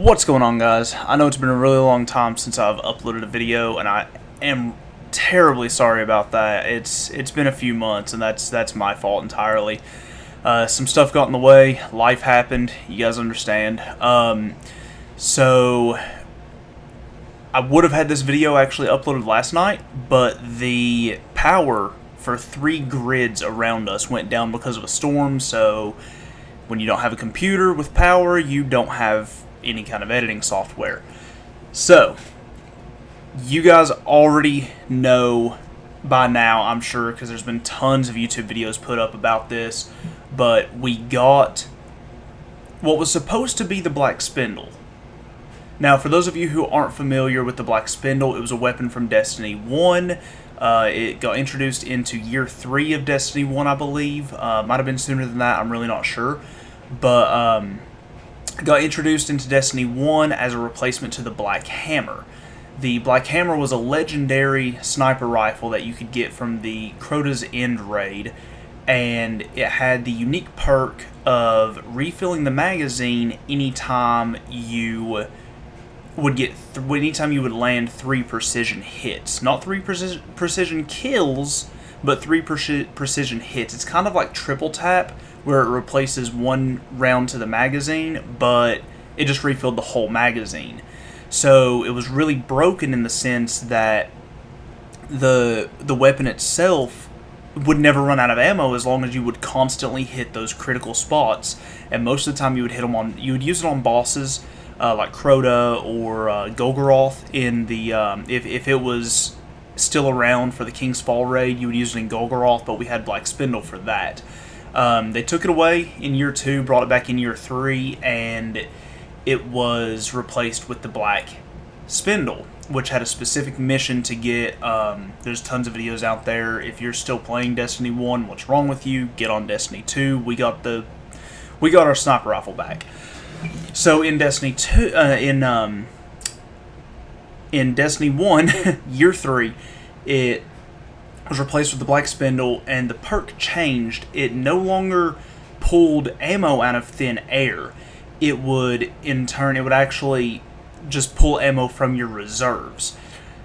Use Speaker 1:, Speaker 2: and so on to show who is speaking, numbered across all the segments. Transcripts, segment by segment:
Speaker 1: What's going on, guys? I know it's been a really long time since I've uploaded a video, and I am terribly sorry about that. It's been a few months, and that's my fault entirely. Some stuff got in the way, life happened, you guys understand. So I would have had this video actually uploaded last night, but the power for 3 grids around us went down because of a storm, so when you don't have a computer with power, you don't have any kind of editing software. So, you guys already know by now, I'm sure, because there's been tons of YouTube videos put up about this, but we got what was supposed to be the Black Spindle. Now, for those of you who aren't familiar with the Black Spindle, it was a weapon from Destiny 1. It got introduced into Year 3 of Destiny 1, I believe. Might have been sooner than that, I'm really not sure. But, got introduced into Destiny 1 as a replacement to the Black Hammer. The Black Hammer was a legendary sniper rifle that you could get from the Crota's End raid, and it had the unique perk of refilling the magazine anytime you would anytime you would land 3 precision hits. Not 3 precision kills, but 3 precision hits. It's kind of like triple tap, where it replaces 1 round to the magazine, but it just refilled the whole magazine. So it was really broken in the sense that the weapon itself would never run out of ammo as long as you would constantly hit those critical spots. And most of the time you would use it on bosses like Crota or Golgoroth in the if it was still around for the King's Fall raid, you would use it in Golgoroth, but we had Black Spindle for that. They took it away in Year 2, brought it back in Year 3, and it was replaced with the Black Spindle, which had a specific mission to get. There's tons of videos out there. If you're still playing Destiny 1, what's wrong with you? Get on Destiny 2. We got our sniper rifle back. So in Destiny 2, in Destiny 1, Year 3, it was replaced with the Black Spindle, and the perk changed. It no longer pulled ammo out of thin air. It would actually just pull ammo from your reserves.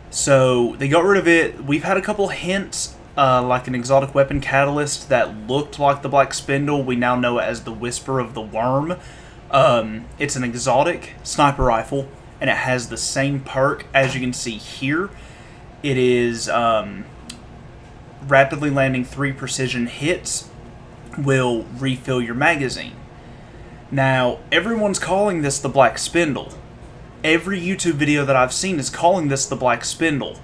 Speaker 1: So they got rid of it. We've had a couple hints, like an exotic weapon catalyst that looked like the Black Spindle. We now know it as the Whisper of the Worm. It's an exotic sniper rifle, and it has the same perk as you can see here. It is rapidly landing 3 precision hits will refill your magazine. Now, everyone's calling this the Black Spindle. Every YouTube video that I've seen is calling this the Black Spindle.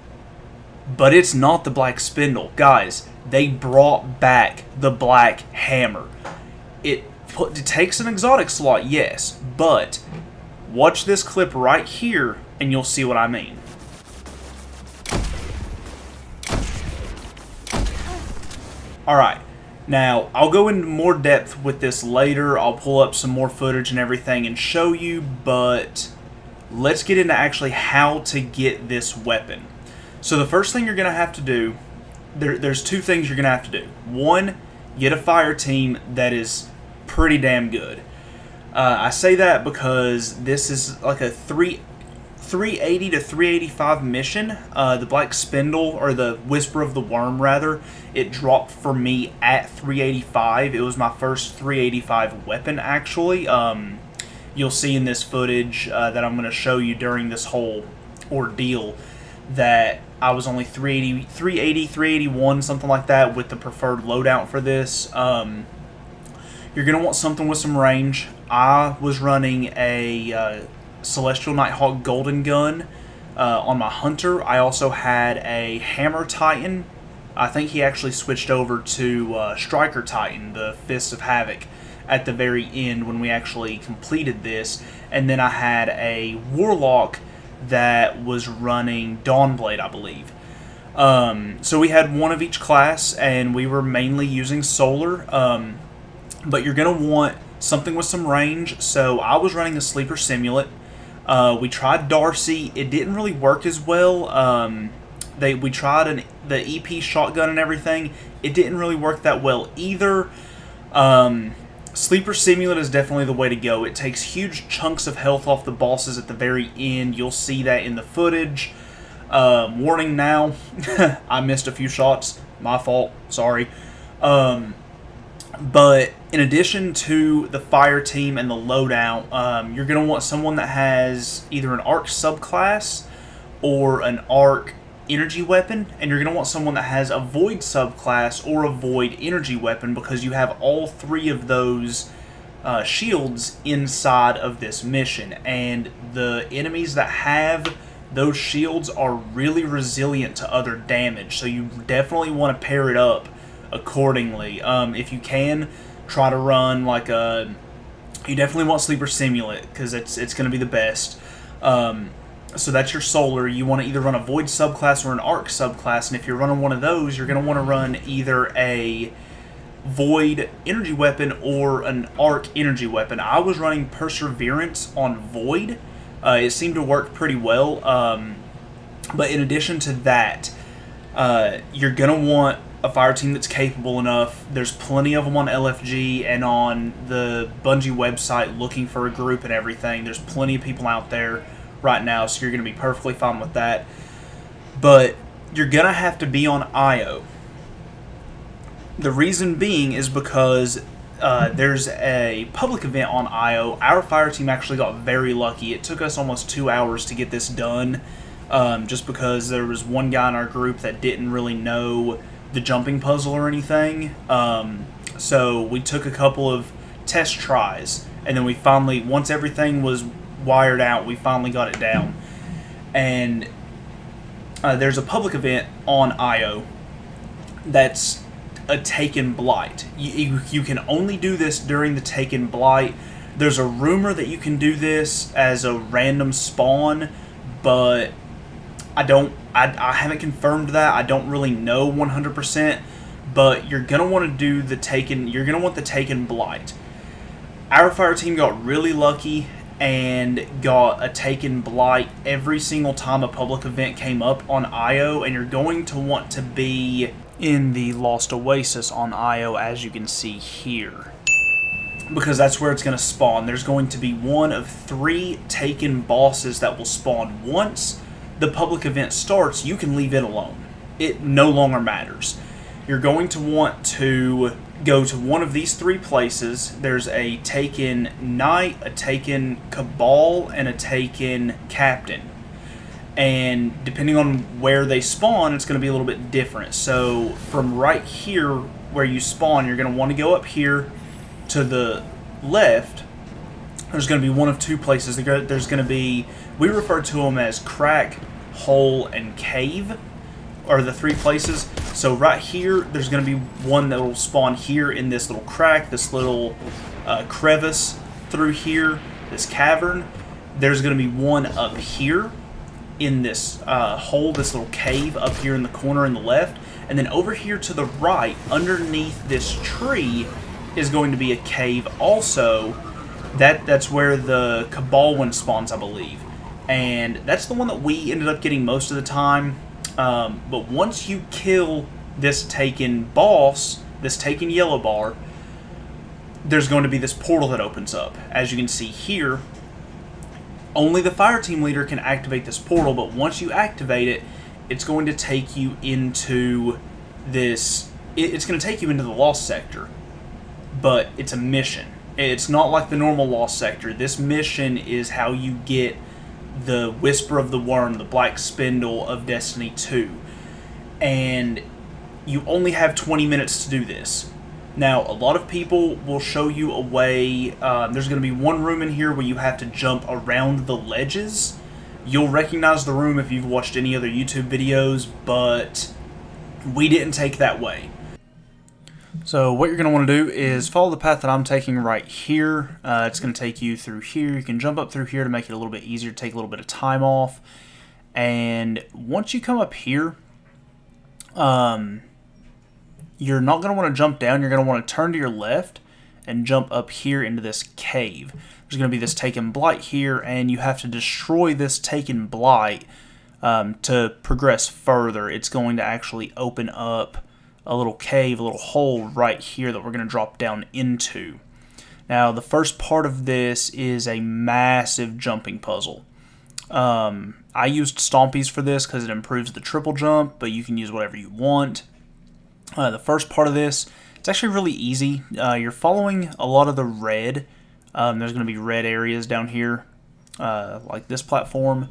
Speaker 1: But it's not the Black Spindle. Guys, they brought back the Black Hammer. It takes an exotic slot, yes, but watch this clip right here and you'll see what I mean. Alright, now I'll go into more depth with this later. I'll pull up some more footage and everything and show you, but let's get into actually how to get this weapon. So the first thing you're going to have to do, there's 2 things you're going to have to do. 1, get a fire team that is pretty damn good. I say that because this is like a 380 to 385 mission. The Black Spindle, or the Whisper of the Worm rather, it dropped for me at 385. It was my first 385 weapon actually. You'll see in this footage that I'm going to show you during this whole ordeal that I was only 380, 381, something like that, with the preferred loadout for this. You're going to want something with some range. I was running a Celestial Nighthawk Golden Gun on my Hunter. I also had a Hammer Titan. I think he actually switched over to Striker Titan, the Fist of Havoc, at the very end when we actually completed this. And then I had a Warlock that was running Dawnblade, I believe. So we had one of each class, and we were mainly using Solar. But you're going to want something with some range. So I was running a Sleeper Simulant. We tried Darcy. It didn't really work as well. We tried the EP shotgun and everything. It didn't really work that well either. Sleeper Simulant is definitely the way to go. It takes huge chunks of health off the bosses at the very end. You'll see that in the footage. Warning now, I missed a few shots. My fault. Sorry. But in addition to the fire team and the loadout, you're going to want someone that has either an arc subclass or an arc energy weapon, and you're going to want someone that has a void subclass or a void energy weapon, because you have all three of those shields inside of this mission, and the enemies that have those shields are really resilient to other damage, so you definitely want to pair it up accordingly. If you can, try to run like a... You definitely want Sleeper Simulant, because it's going to be the best. So that's your solar. You want to either run a void subclass or an arc subclass, and if you're running one of those, you're going to want to run either a void energy weapon or an arc energy weapon. I was running Perseverance on void. It seemed to work pretty well. But in addition to that, you're going to want a fire team that's capable enough. There's plenty of them on LFG and on the Bungie website looking for a group and everything. There's plenty of people out there right now, so you're going to be perfectly fine with that. But you're going to have to be on IO. The reason being is because there's a public event on IO. Our fire team actually got very lucky. It took us almost 2 hours to get this done, just because there was one guy in our group that didn't really know the jumping puzzle or anything. So we took a couple of test tries, and then we finally, once everything was wired out, we finally got it down. And there's a public event on IO that's a Taken Blight. You can only do this during the Taken Blight. There's a rumor that you can do this as a random spawn, but I haven't confirmed that. I don't really know 100%, but you're gonna want to do the Taken. You're gonna want the Taken Blight. Our fire team got really lucky and got a Taken Blight every single time a public event came up on IO, and you're going to want to be in the Lost Oasis on IO, as you can see here, because that's where it's going to spawn. There's going to be one of 3 Taken bosses that will spawn. Once the public event starts, you can leave it alone. It no longer matters. You're going to want to go to one of these 3 places. There's a Taken Knight, a Taken Cabal, and a Taken Captain. And depending on where they spawn, it's going to be a little bit different. So from right here where you spawn, you're going to want to go up here to the left. There's going to be one of 2 places. There's going to be, we refer to them as Crack, Hole, and Cave, are the 3 places. So right here, there's going to be one that will spawn here in this little crack, this little crevice through here, this cavern. There's going to be one up here in this hole, this little cave up here in the corner in the left. And then over here to the right, underneath this tree, is going to be a cave also. That's where the Cabal one spawns, I believe. And that's the one that we ended up getting most of the time. But once you kill this Taken boss, this Taken yellow bar, there's going to be this portal that opens up. As you can see here, only the fire team leader can activate this portal, but once you activate it, it's going to take you into this... It's going to take you into the Lost Sector, but it's a mission. It's not like the normal Lost Sector. This mission is how you get the Whisper of the Worm, the Black Spindle of Destiny 2. And you only have 20 minutes to do this. Now, a lot of people will show you a way. There's going to be one room in here where you have to jump around the ledges. You'll recognize the room if you've watched any other YouTube videos, but we didn't take that way. So what you're going to want to do is follow the path that I'm taking right here. It's going to take you through here. You can jump up through here to make it a little bit easier, take a little bit of time off. And once you come up here, you're not going to want to jump down. You're going to want to turn to your left and jump up here into this cave. There's going to be this Taken Blight here, and you have to destroy this Taken Blight to progress further. It's going to actually open up a little cave, a little hole right here that we're going to drop down into. Now, the first part of this is a massive jumping puzzle. I used Stompies for this because it improves the triple jump, but you can use whatever you want. The first part of this, it's actually really easy. You're following a lot of the red. There's going to be red areas down here, like this platform.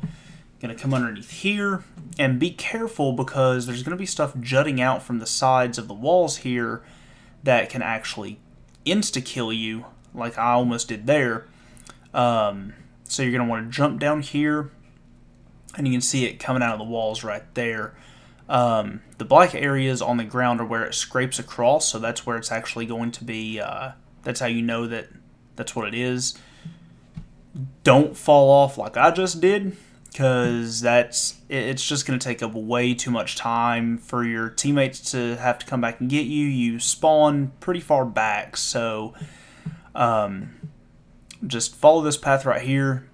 Speaker 1: Going to come underneath here, and be careful because there's going to be stuff jutting out from the sides of the walls here that can actually insta-kill you, like I almost did there. So you're going to want to jump down here, and you can see it coming out of the walls right there. The black areas on the ground are where it scrapes across, so that's where it's actually going to be, that's how you know that that's what it is. Don't fall off like I just did, because it's just going to take up way too much time for your teammates to have to come back and get you. You spawn pretty far back, so just follow this path right here,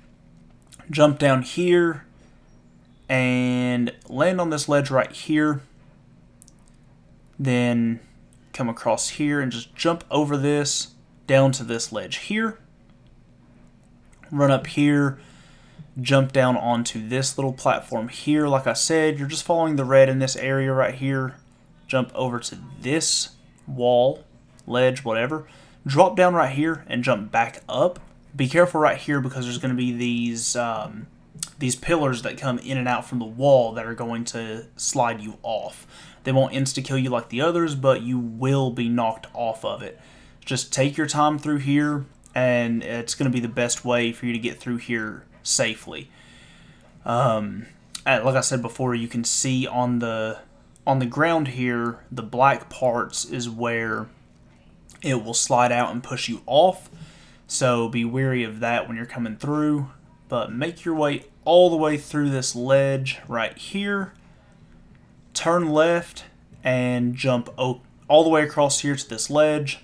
Speaker 1: jump down here, and land on this ledge right here. Then come across here and just jump over this down to this ledge here. Run up here, jump down onto this little platform here. Like I said, you're just following the red in this area right here. Jump over to this wall, ledge, whatever. Drop down right here and jump back up. Be careful right here because there's going to be these pillars that come in and out from the wall that are going to slide you off. They won't insta-kill you like the others, but you will be knocked off of it. Just take your time through here, and it's going to be the best way for you to get through here safely. Like I said before, you can see on the ground here, the black parts is where it will slide out and push you off. So be wary of that when you're coming through. But make your way all the way through this ledge right here. Turn left and jump all the way across here to this ledge.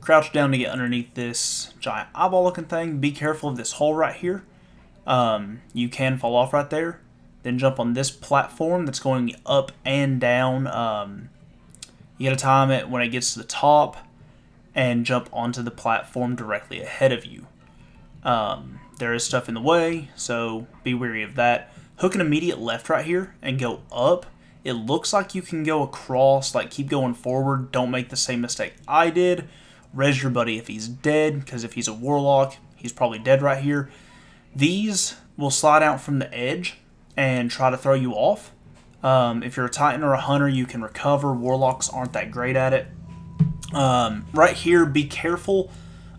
Speaker 1: Crouch down to get underneath this giant eyeball looking thing. Be careful of this hole right here. You can fall off right there. Then jump on this platform that's going up and down. You gotta time it when it gets to the top and jump onto the platform directly ahead of you. There is stuff in the way, so be wary of that. Hook an immediate left right here and go up. It looks like you can go across, like keep going forward. Don't make the same mistake I did. Res your buddy if he's dead, because if he's a warlock, he's probably dead right here. These will slide out from the edge and try to throw you off. If you're a Titan or a Hunter, you can recover. Warlocks aren't that great at it. Right here, be careful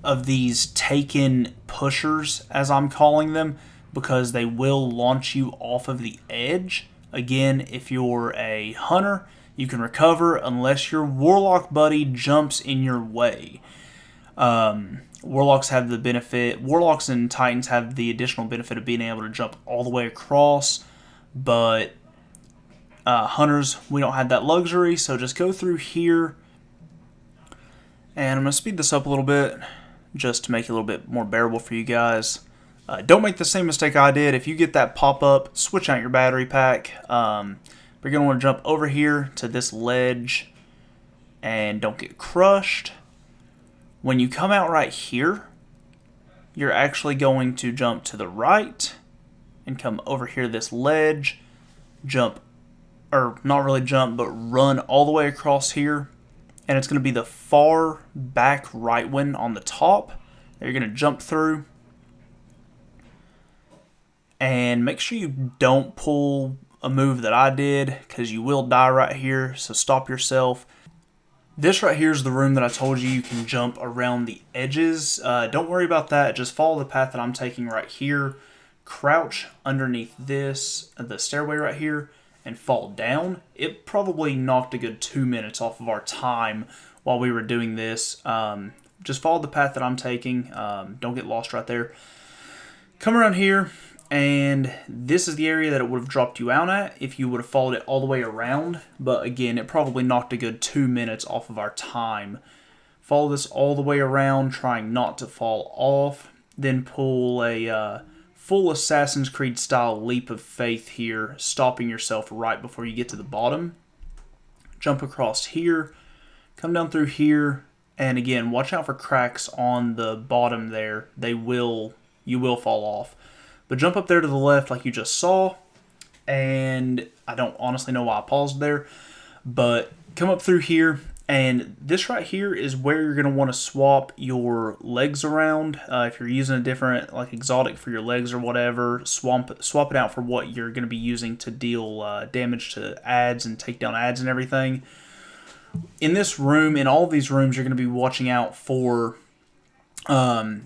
Speaker 1: of these taken pushers, as I'm calling them, because they will launch you off of the edge. Again, if you're a Hunter, you can recover unless your Warlock buddy jumps in your way. Warlocks have the benefit, Warlocks and Titans have the additional benefit of being able to jump all the way across, but Hunters, we don't have that luxury, so just go through here. And I'm going to speed this up a little bit, just to make it a little bit more bearable for you guys. Don't make the same mistake I did. If you get that pop-up, switch out your battery pack. You're going to want to jump over here to this ledge and don't get crushed. When you come out right here, you're actually going to jump to the right and come over here this ledge, jump, or not really jump, but run all the way across here. And it's going to be the far back right one on the top that you're going to jump through. And make sure you don't pull a move that I did, because you will die right here, so stop yourself. This right here is the room that I told you can jump around the edges. Don't worry about that, just follow the path that I'm taking right here. Crouch underneath this, the stairway right here, and fall down. It probably knocked a good 2 minutes off of our time while we were doing this. Just follow the path that I'm taking. Don't get lost right there. Come around here, and this is the area that it would have dropped you out at if you would have followed it all the way around. But again, it probably knocked a good 2 minutes off of our time. Follow this all the way around, trying not to fall off. Then pull a full Assassin's Creed style leap of faith here, stopping yourself right before you get to the bottom. Jump across here, come down through here, And again, watch out for cracks on the bottom there. You will fall off. But jump up there to the left like you just saw. And I don't honestly know why I paused there. But come up through here. And this right here is where you're going to want to swap your legs around. If you're using a different, like exotic for your legs or whatever, swap it out for what you're going to be using to deal damage to adds and take down adds and everything. In this room, in all of these rooms, you're going to be watching out for some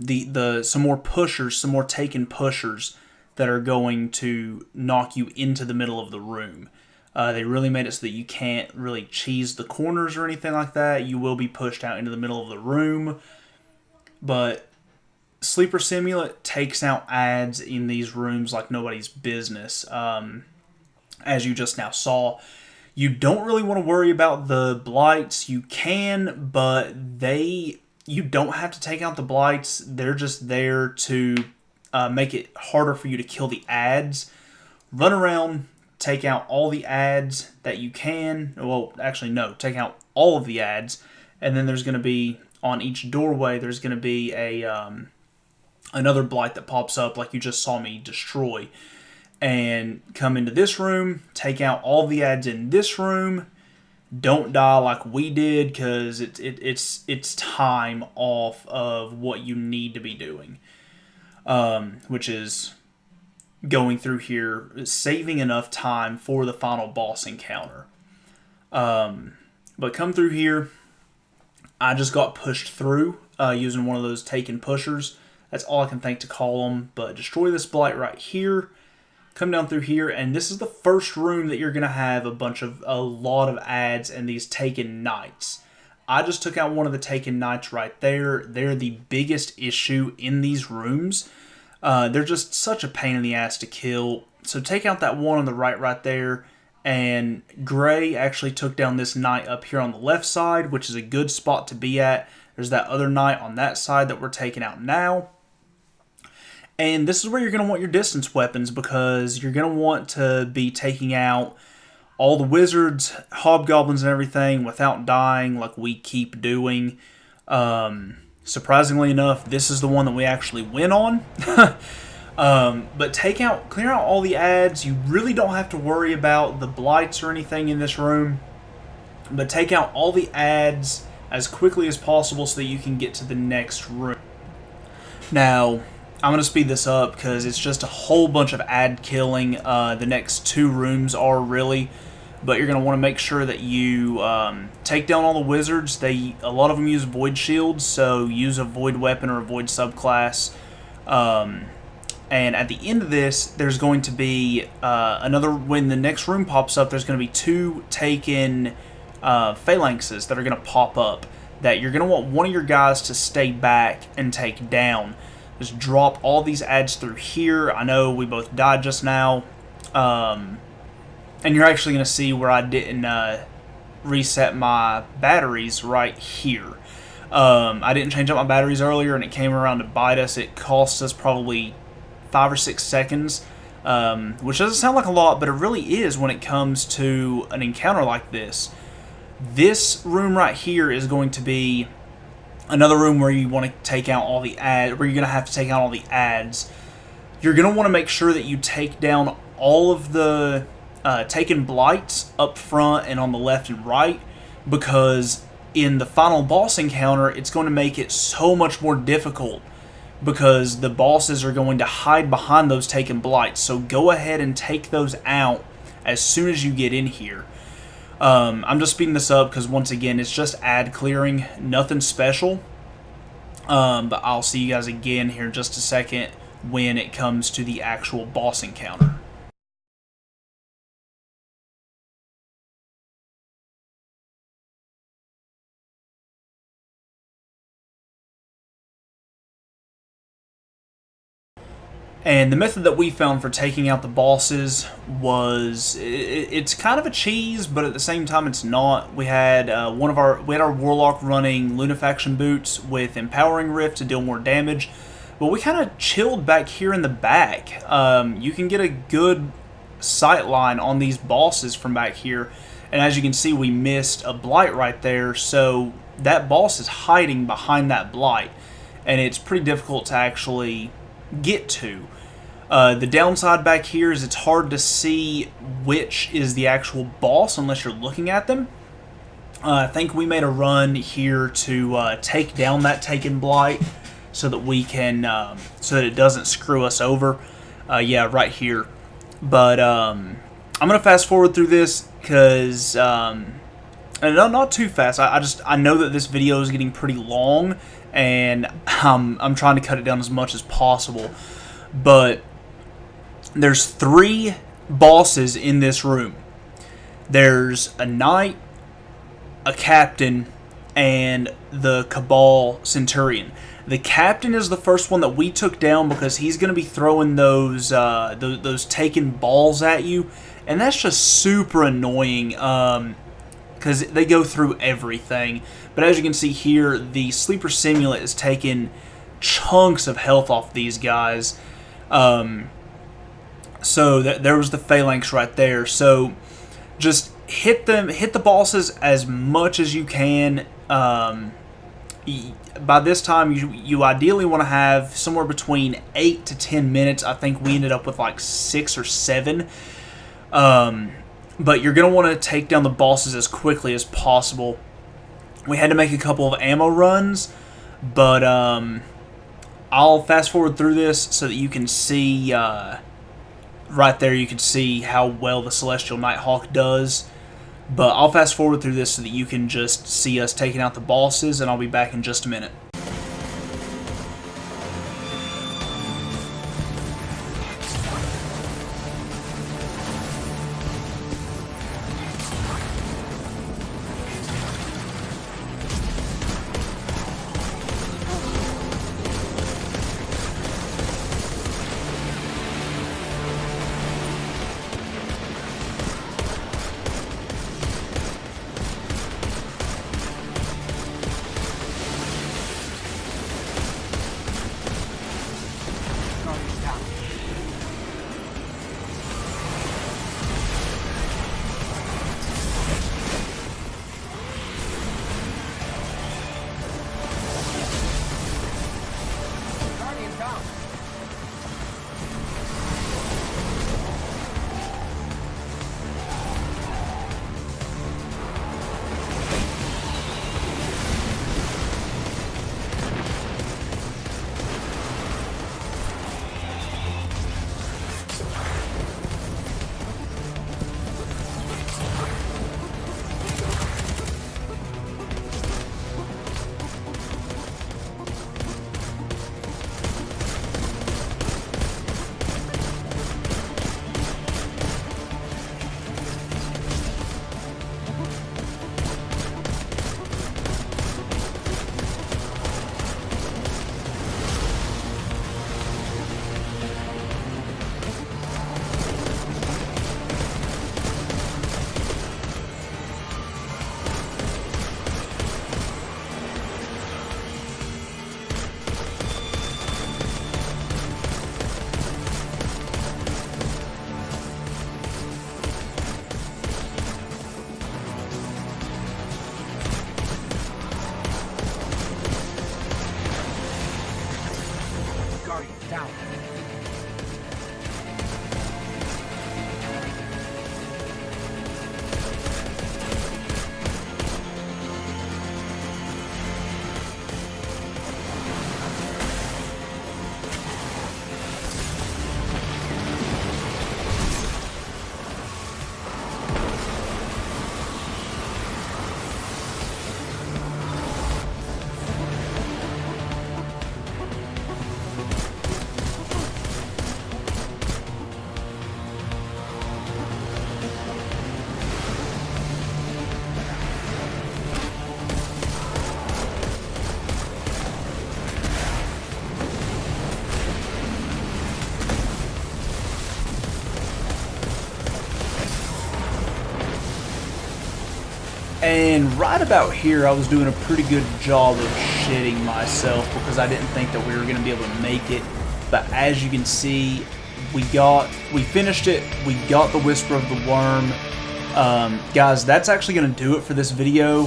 Speaker 1: more pushers, some more taken pushers that are going to knock you into the middle of the room. They really made it so that you can't really cheese the corners or anything like that. You will be pushed out into the middle of the room. But Sleeper Simulant takes out adds in these rooms like nobody's business. As you just now saw, you don't really want to worry about the blights. You can, but you don't have to take out the blights. They're just there to make it harder for you to kill the adds. Run around, take out all the adds that you can. Well, actually, no. Take out all of the adds. And then there's going to be, on each doorway, there's going to be another blight that pops up like you just saw me destroy. And come into this room, take out all the adds in this room. Don't die like we did, because it's time off of what you need to be doing. Which is going through here, saving enough time for the final boss encounter. But come through here. I just got pushed through using one of those taken pushers. That's all I can think to call them. But destroy this blight right here. Come down through here, and this is the first room that you're going to have a lot of adds and these taken knights. I just took out one of the taken knights right there. They're the biggest issue in these rooms. They're just such a pain in the ass to kill. So take out that one on the right there. And Gray actually took down this knight up here on the left side, which is a good spot to be at. There's that other knight on that side that we're taking out now. And this is where you're going to want your distance weapons, because you're going to want to be taking out all the wizards, hobgoblins, and everything without dying like we keep doing. Surprisingly enough, this is the one that we actually win on. But clear out all the adds. You really don't have to worry about the blights or anything in this room. But take out all the adds as quickly as possible so that you can get to the next room. Now, I'm going to speed this up because it's just a whole bunch of ad killing. The next two rooms are really. But you're going to want to make sure that you take down all the wizards. A lot of them use void shields, so use a void weapon or a void subclass. And at the end of this, there's going to be when the next room pops up, there's going to be two taken phalanxes that are going to pop up that you're going to want one of your guys to stay back and take down. Just drop all these adds through here. I know we both died just now. And you're actually going to see where I didn't reset my batteries right here. I didn't change up my batteries earlier, and it came around to bite us. It cost us probably 5 or 6 seconds, which doesn't sound like a lot, but it really is when it comes to an encounter like this. This room right here is going to be another room where you want to take out all the ads, where you're going to have to take out all the ads. You're going to want to make sure that you take down all of the taken blights up front and on the left and right, because in the final boss encounter, it's going to make it so much more difficult because the bosses are going to hide behind those taken blights. So go ahead and take those out as soon as you get in here. I'm just speeding this up because, once again, it's just ad clearing, nothing special. But I'll see you guys again here in just a second when it comes to the actual boss encounter. And the method that we found for taking out the bosses was, it's kind of a cheese, but at the same time it's not. We had our warlock running Lunafaction boots with Empowering Rift to deal more damage, but we kind of chilled back here in the back. You can get a good sight line on these bosses from back here, and as you can see, we missed a blight right there. So that boss is hiding behind that blight, and it's pretty difficult to actually get to. The downside back here is it's hard to see which is the actual boss unless you're looking at them. I think we made a run here to take down that Taken Blight so that we can, so that it doesn't screw us over. Yeah, right here. But I'm gonna fast forward through this because, and not too fast. I know that this video is getting pretty long, and I'm trying to cut it down as much as possible. But there's 3 bosses in this room. There's a knight, a captain, and the Cabal Centurion. The captain is the first one that we took down because he's going to be throwing those taken balls at you, and that's just super annoying because they go through everything. But as you can see here, the Sleeper Simulant is taking chunks of health off these guys. So there was the Phalanx right there. So just hit the bosses as much as you can. By this time, you ideally want to have somewhere between 8 to 10 minutes. I think we ended up with like 6 or 7. But you're going to want to take down the bosses as quickly as possible. We had to make a couple of ammo runs, but I'll fast forward through this so that you can see, right there you can see how well the Celestial Nighthawk does. But I'll fast forward through this so that you can just see us taking out the bosses, and I'll be back in just a minute.
Speaker 2: Down.
Speaker 1: And right about here, I was doing a pretty good job of shitting myself because I didn't think that we were going to be able to make it. But as you can see, we finished it. We got the Whisper of the Worm, Guys, that's actually going to do it for this video,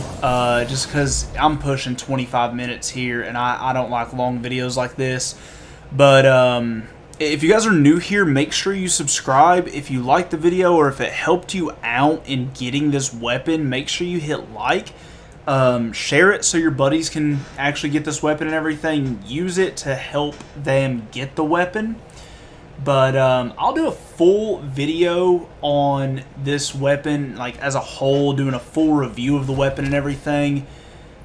Speaker 1: just because I'm pushing 25 minutes here, and I don't like long videos like this. But if you guys are new here, make sure you subscribe. If you liked the video or if it helped you out in getting this weapon, make sure you hit like. Share it so your buddies can actually get this weapon and everything. Use it to help them get the weapon. But I'll do a full video on this weapon, like as a whole, doing a full review of the weapon and everything.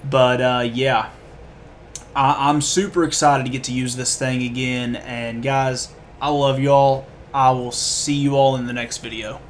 Speaker 1: But yeah, I'm super excited to get to use this thing again. And guys, I love y'all. I will see you all in the next video.